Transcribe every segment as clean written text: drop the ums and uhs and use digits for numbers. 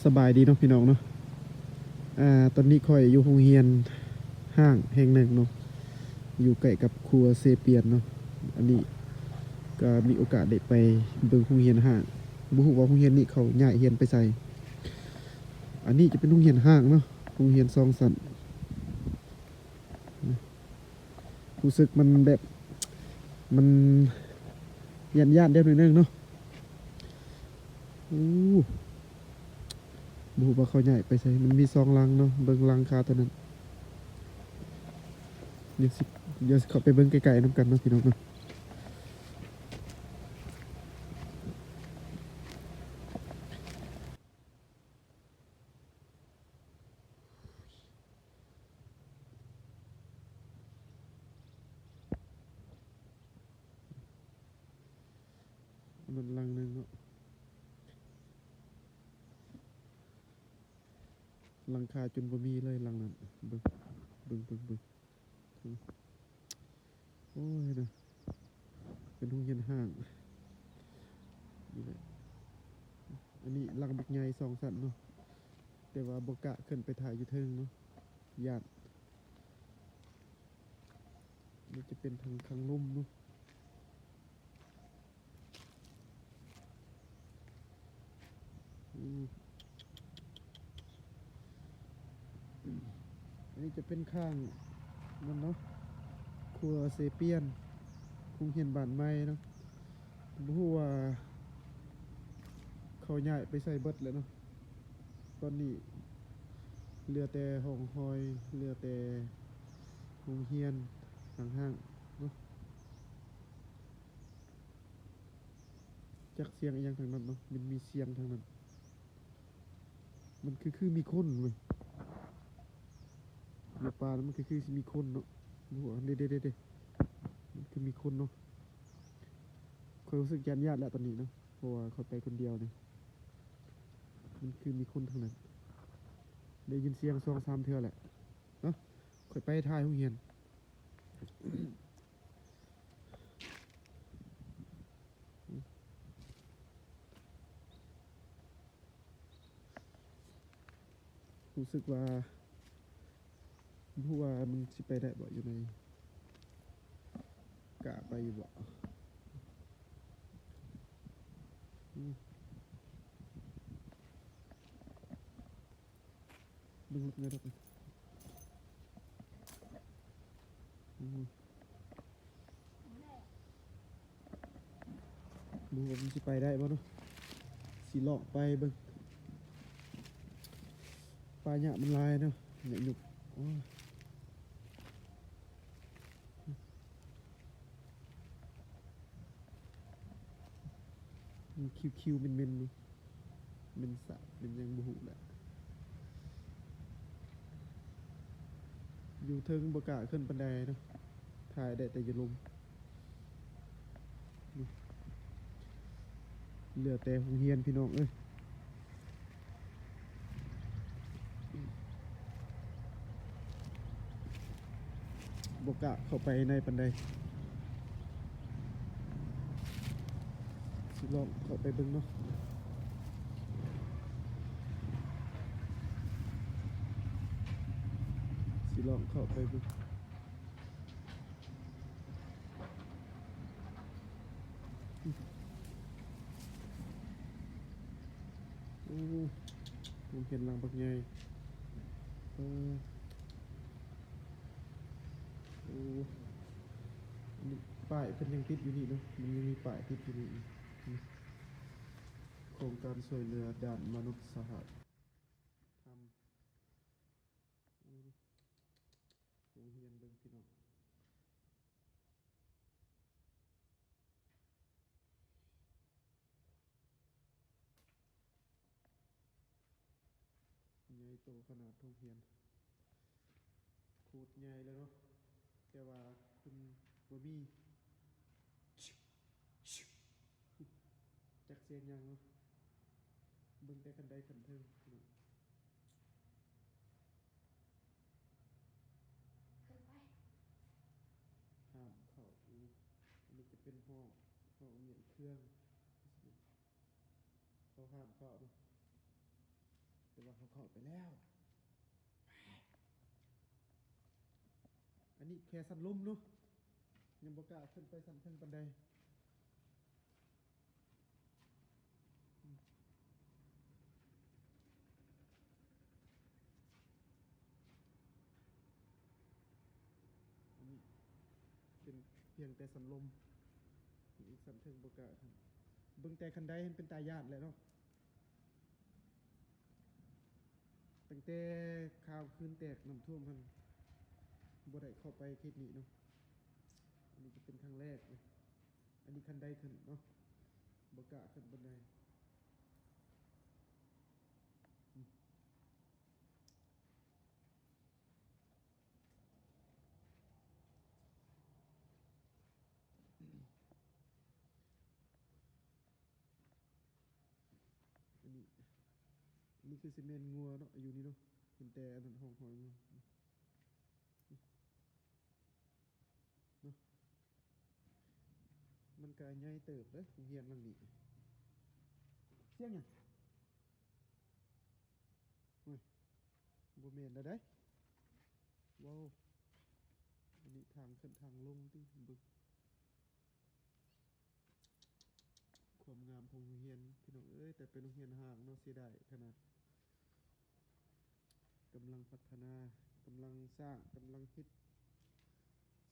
สบายดีเนาะพี่น้องเนาะตอนนี้ค่อยอยู่โรงเรียนห้างแห่งหนึ่งเนาะอยู่ใกล้กับครัวเซเปียนเนาะอันนี้ก็มีโอกาสได้ไปเบิ่งโรงเรียนห้างบ่ฮู้ว่าโรงเรียนนี้เขาย้ายเรียนไปไสอันนี้จะเป็นโรงเรียนห้างเนาะโรงเรียน2ชั้นรู้สึกมันแบบมันย่านๆเด้หน่อยนึงเนาะอู้บ่ฮู้ว่าเขาย้ายไปไสมันมี2หลังเนาะเบิ่งหลังคาตัวนั้นเดี๋ยวสิเดี๋ยวสิเข้าไปเบิ่งใกล้ๆนำกันเนาะพี่น้องเนาะมันหลังหนึงเนาะหลังคาจนบ่มีเลยหลังนั้นเบิ่งเบิ่งโอ้ยนะเป็นโรงเรียนห้างนี่แหละอันนี้หลังบักใหญ่2ชั้นเนาะแต่ว่าบ่กะขึ้นไปถ่ายอยู่เทิงเนาะญาตินี่จะเป็นทางข้างลุ่มเนาะอืมอันนี้จะเป็นข้างนั่นเนาะครัวเซเปียนโรงเรียนบ้านใหม่เนาะบ่ฮู้ว่าเขาย้ายไปใส่เบิดแล้วเนาะตอนนี้เหลือแต่ห้องหอยเหลือแต่โรงเรียนห้างๆเนาะจักเสียงอีหยังทางนั้นเนาะมันมีเสียงทางนั้นมันคือมีคนเว้ยอยู่ป่าแล้วมันคือสิมีคนเนาะบ่ฮู้ว่าเด้ๆมันคือมีคนเนาะข้อยรู้สึกญาติแล้วตอนนี้เนาะเพราะว่าเขาไปคนเดียวนี่มันคือมีคนทางนั้นได้ยินเสียง2-3เทื่อแหละเนาะข้อยไปถ่ายโรงเรียนรู้สึกว่าบ่ฮู้ว่ามันสิไปได้บ่อยู่ในกะไปอยู่บ่อืมเบิ่งรถไงดอกอืมบ่รู้ว่ามันสิไปได้บ่เนาะสิเลาะไปเบิ่งป่าหญ้ามันหลายเนาะหญ้าหยุกโอ้ยมันคิวๆเม็นๆเนาะเป็นสาบเป็นหยังบ่ฮู้แหละอยู่เทิงบ่กล้าขึ้นปานใดเนาะถ่ายได้แต่อยู่ลมนี่เหลือแต่โรงเรียนพี่น้องเอ้ยบ่กล้าเข้าไปในปานใดสิลองเข้าไปเบิ่งเนาะสิลองเข้าไปเบิ่งโอ้ผมเห็นหลังบักใหญ่เออโอ้อันนี้ป้ายเพิ่นยังติดอยู่นี่เนาะมันยังมีป้ายติดอยู่นี่อีกนี่โครงการช่วยเหลือด้านมนุษยธรรมโอ้โรงเรียนเบิ่งพี่น้องใหญ่โตขนาดโรงเรียนโคตรใหญ่เลยเนาะแต่ว่าเพิ่นบ่มีจักเสียงหยังเนาะเบิ่งแต่คันใดคันเทิงพี่น้องห้ามเข้าอู้อันนี้จะเป็นห้องเรียนเครื่องเขาห้ามเข้าเนาะ เขาเข้าไปแล้วอันนี้แค่สันลุ่มเนาะยังบ่กล้าขึ้นไปสันเทิงปันใดอันนี้เป็นเพียงแต่สันลมอีกสันเทิงบ่กล้าขึ้นเบิ่งแต่คันใดเห็นเป็นตาญาติแหละเนาะตั้งแต่ข่าวคืนแตกน้ำท่วมมันบ่ได้เข้าไปเขตนี้เนาะอันนี้จะเป็นครั้งแรกเลยอันนี้คันใดขึ้นเนาะบ่กล้าขึ้นบันไดอันนี้คือซีเมนต์งัวเนาะอยู่นี่เนาะเห็นแต่อันนั้นห้องหอยงัวเนาะมันก็ใหญ่เติบเด้อโรงเรียนหลังนี้เสียงหยังโอ้ยบ่แม่นแล้วได้ว้าวอันนี้ทางขึ้นทางลงที่เบิ่งความงามของโรงเรียนพี่น้องเอ้ยแต่เป็นโรงเรียนห่างเนาะเสียดายขนาดกำลังพัฒนากำลังสร้างกำลังฮิต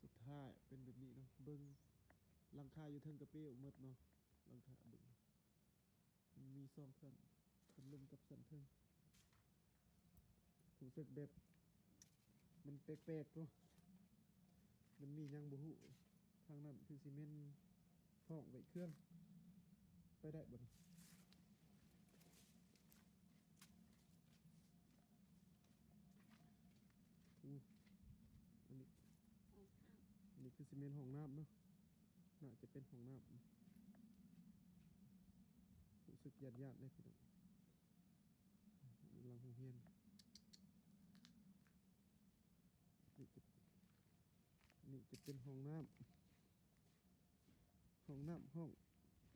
สุดท้ายเป็นแบบนี้เนาะเบิ่งหลังคาอยู่เทิงกระเปี้ยวหมดเนาะหลังคาเบิ่งมันมี2สันสันลมกับสันเทิงรู้สึกแบบมันแปลกๆเนาะมันมีหยังบ่ฮู้ทางนั้นคือซีเมนต์ห้องไว้เครื่องไปได้บ่อันนี้คือซีเมนต์ห้องน้ำเนาะน่าจะเป็นห้องน้ำรู้สึกญาติๆเลยพี่น้องหลังโรงเรียนนี่จะเป็นห้องน้ำห้อง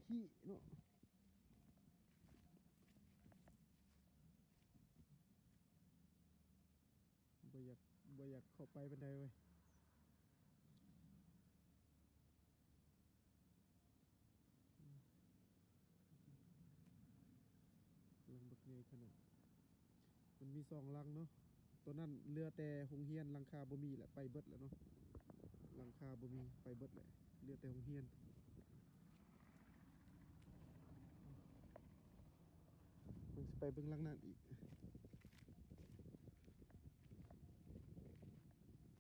ขี้เนาะบ่อยากเข้าไปบันไดเว้ยลังบักใหญ่ขนาดมันมี2ลังเนาะตัวนั้นเรือแต่โรงเรียนหลังคาบ่มีแหละไปเบิดแล้วเนาะหลังคาบ่มีไปเบิดแหละเรือแต่โรงเรียนมันสิไปเบิ่งหลังนั้นอีก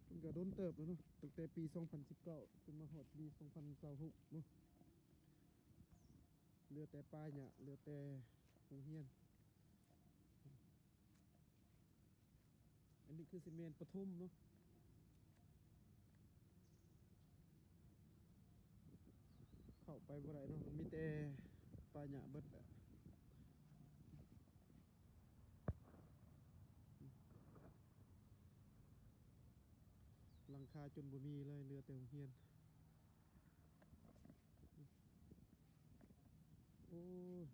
มันก็โดนเติบแล้วเนาะตั้งแต่ปี2019จนมาฮอดปี2026เนาะเรือแต่ป้ายหญ้าเรือแต่โรงเรียนอันนี้คือซีเมนต์ปทุมเนาะเข้าไปบ่ได้เนาะมันมีแต่ป้ายหญ้าเบิดแหละหลังคาจนบ่มีเลยเรือแต่โรงเรียนโอ้ย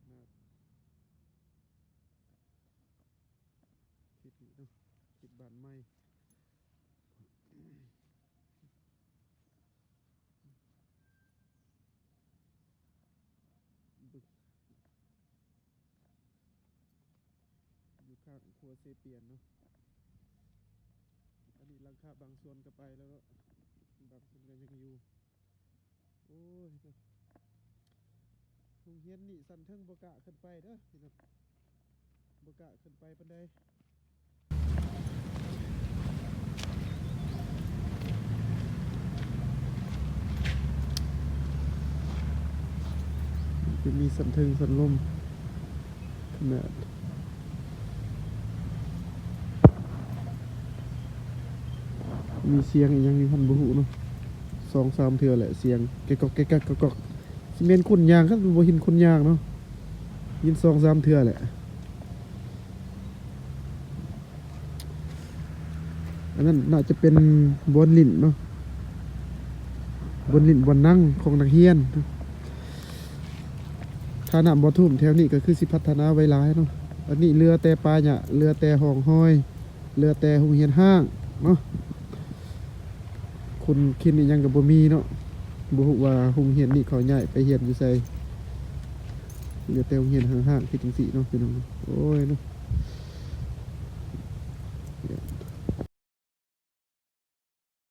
ขนาดคิดนี่เนาะคิดบ้านใหม่บึกอยู่ข้างครัวเซเปียนเนาะอันนี้หลังคาบางส่วนก็ไปแล้วก็บางส่วนก็ยังอยู่โอ้ยโรงเรียนนี่สันเทิงบ่กะขึ้นไปเด้อพี่น้องบ่กะขึ้นไปปานใดจะมีสันเทิงสันลมขนาดมีเสียงอีกยังมีพันบุหุเนาะ2-3 เทื่อแหละเสียงแกกกซีเมนต์ขุ่นยางครับบ่เห็นขุ่นยางเนาะยิน2-3 เทื่อแหละอันนั้นน่าจะเป็นบอนลิ้นเนาะบอนลิ้นบอนนั่งของนักเรียน ถ้าน้ำบ่ท่วมแถวนี้ก็คือสิพัฒนาไว้หลายเนาะอันนี้เรือแต่ปลาหยะเรือแต่ห้องห้อยเรือแต่โรงเรียนห้างเนาะคนคิดนี่ยังก็บ่มีเนาะบ่ฮู้ว่าโรงเรียนนี่เขาย้ายไปเรียนอยู่ไสเรือแต่โรงเรียนห้างๆคือจังซี่เนาะพี่น้องโอ้ยเนาะ